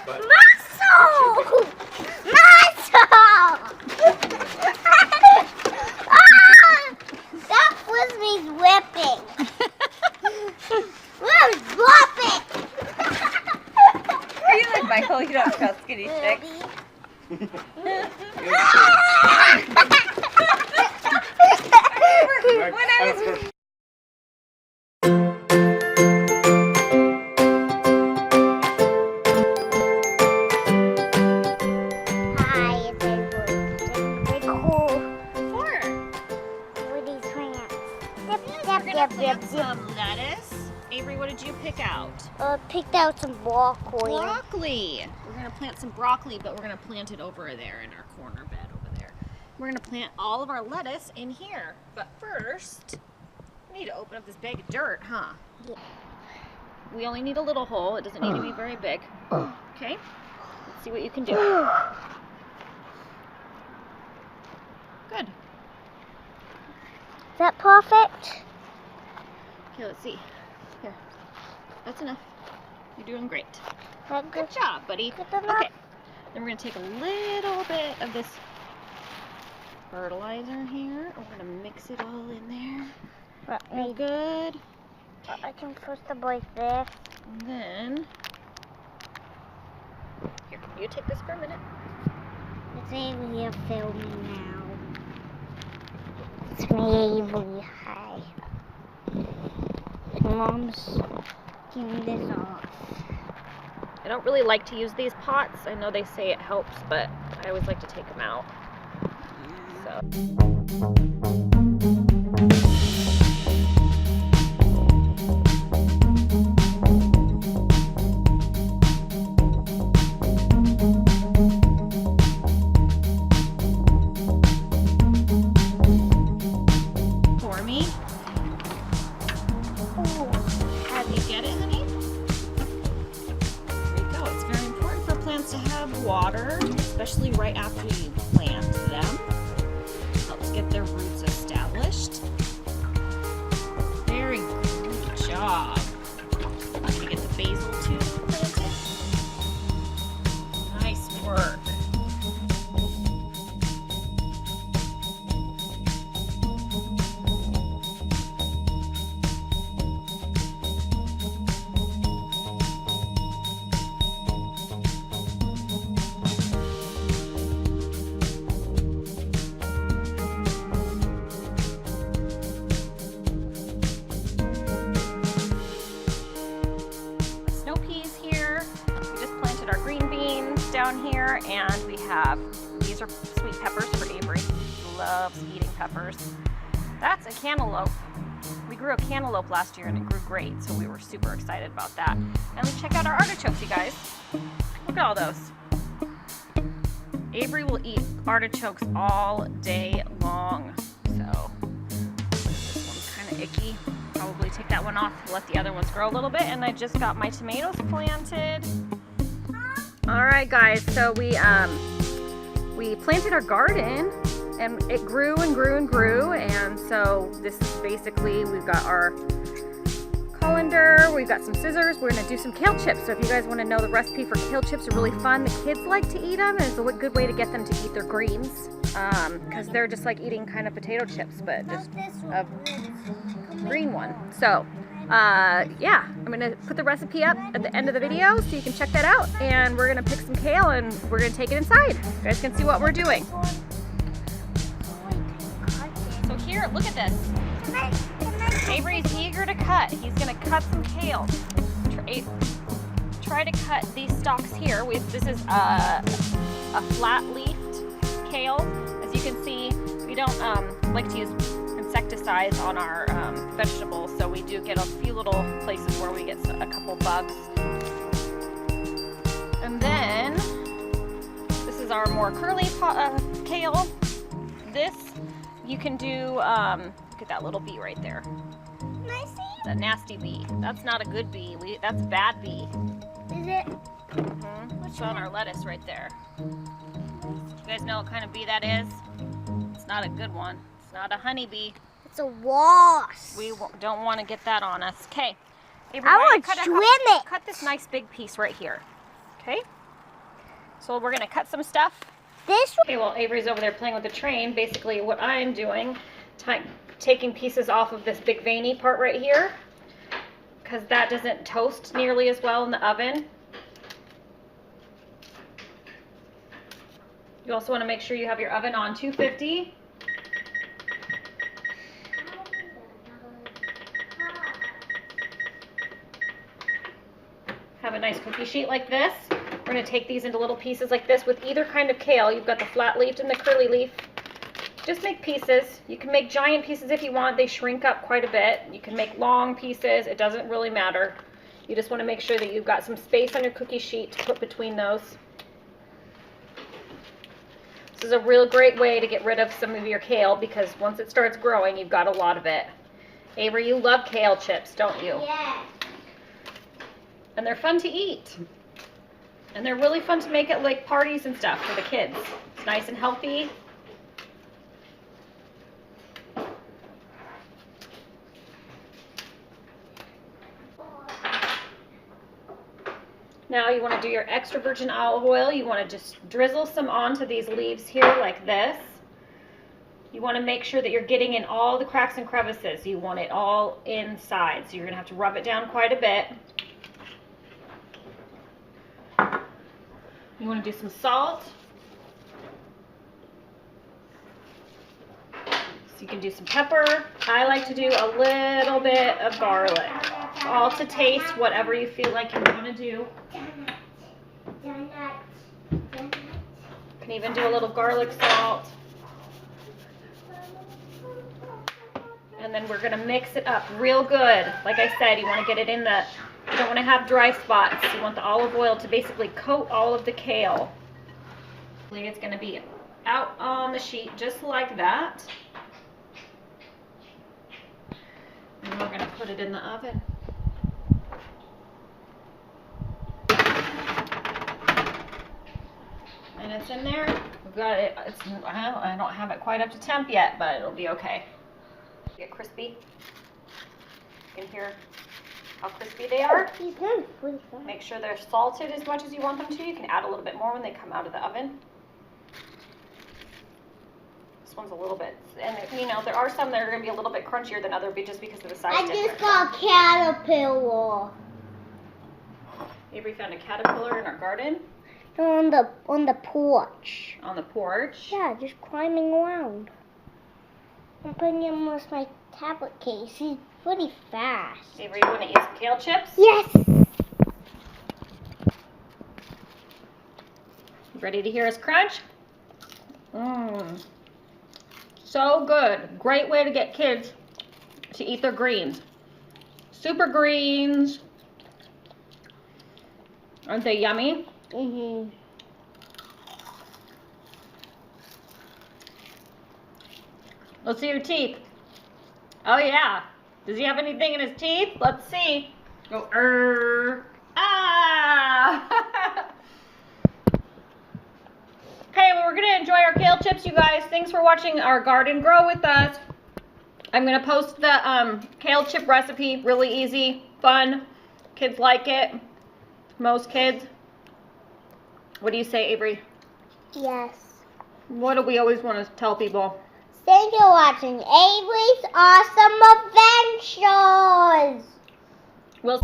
Muscle! That was me whipping. Where's whipping? Are you like Michael? You don't trust skinny sticks. When I was some lettuce. Avery, what did you pick out? Picked out some broccoli. Broccoli. We're going to plant some broccoli, but we're going to plant it over there in our corner bed over there. We're going to plant all of our lettuce in here. But first, we need to open up this bag of dirt, huh? Yeah. We only need a little hole. It doesn't need to be very big. Okay? Let's see what you can do. Good. Is that perfect? Okay, let's see. Here. That's enough. You're doing great. Good job, buddy. Okay. Then we're going to take a little bit of this fertilizer here. We're going to mix it all in there. Real good. I can push the boys there. And then, here, you take this for a minute. It's Avery here filming now. It's me, Avery. Hi. Mom's getting this off. I don't really like to use these pots. I know they say it helps, but I always like to take them out. For me. Have you get it, honey? There you go. It's very important for plants to have water, especially right after you plant them. Helps get their roots established. Very good job. I'm gonna get the basil too planted. Nice work. Down here, and we have, these are sweet peppers for Avery. He loves eating peppers. That's a cantaloupe. We grew a cantaloupe last year and it grew great, so we were super excited about that. And we check out our artichokes, you guys. Look at all those. Avery will eat artichokes all day long. So this one's kind of icky. Probably take that one off, let the other ones grow a little bit. And I just got my tomatoes planted. All right, guys, so we planted our garden and it grew and grew and grew, and so this is basically, we've got our colander, we've got some scissors, we're gonna do some kale chips. So if you guys wanna know the recipe for kale chips, are really fun. The kids like to eat them, and it's a good way to get them to eat their greens, because they're just like eating kind of potato chips, but just a green one. So yeah, I'm gonna put the recipe up at the end of the video so you can check that out, and we're gonna pick some kale and we're gonna take it inside. You guys can see what we're doing. So here, look at this. Avery's eager to cut. He's gonna cut some kale. Try to cut these stalks here. This is a flat-leafed kale. As you can see, we don't like to use insecticides on our vegetables, so we do get a few little places where we get a couple bugs. And then this is our more curly kale. This you can do, look at that little bee right there. That nasty bee. That's not a good bee. That's a bad bee. Is it? Mm-hmm. It's on our lettuce right there. You guys know what kind of bee that is? It's not a good one. It's not a honeybee. It's a wasp. We don't want to get that on us. Okay. I want to trim it. Cut this nice big piece right here. Okay? So we're gonna cut some stuff. This Okay, well, Avery's over there playing with the train. Basically, what I'm doing, taking pieces off of this big veiny part right here, because that doesn't toast nearly as well in the oven. You also want to make sure you have your oven on 250. Have a nice cookie sheet like this. We're going to take these into little pieces like this with either kind of kale. You've got the flat leaf and the curly leaf. Just make pieces. You can make giant pieces if you want. They shrink up quite a bit. You can make long pieces. It doesn't really matter. You just want to make sure that you've got some space on your cookie sheet to put between those. This is a real great way to get rid of some of your kale because once it starts growing, you've got a lot of it. Avery, you love kale chips, don't you? Yes. And they're fun to eat. And they're really fun to make at like parties and stuff for the kids. It's nice and healthy. Now you want to do your extra virgin olive oil. You want to just drizzle some onto these leaves here like this. You want to make sure that you're getting in all the cracks and crevices. You want it all inside. So you're going to have to rub it down quite a bit. You want to do some salt. So you can do some pepper. I like to do a little bit of garlic. All to taste, whatever you feel like you want to do. You can even do a little garlic salt. And then we're going to mix it up real good. Like I said, you want to get it in the, you don't want to have dry spots. You want the olive oil to basically coat all of the kale. It's going to be out on the sheet just like that. And we're going to put it in the oven. And it's in there. We've got it. I don't have it quite up to temp yet, but it'll be okay. Get crispy. You can hear how crispy they are. Make sure they're salted as much as you want them to. You can add a little bit more when they come out of the oven. This one's a little bit, and you know, there are some that are going to be a little bit crunchier than others just because of the size difference. I just got a caterpillar. Avery found a caterpillar in our garden. On the porch. On the porch? Yeah, just climbing around. I'm putting him with my tablet case. He's pretty fast. Avery, you want to eat some kale chips? Yes. Ready to hear us crunch? Mmm. So good. Great way to get kids to eat their greens. Super greens. Aren't they yummy? Mhm. Let's see your teeth. Oh yeah. Does he have anything in his teeth? Let's see. Go ah! Okay, well, we're gonna enjoy our kale chips, you guys. Thanks for watching our garden grow with us. I'm gonna post the kale chip recipe. Really easy, fun. Kids like it. Most kids. What do you say, Avery? Yes. What do we always want to tell people? Thank you for watching Avery's Awesome Adventures. We'll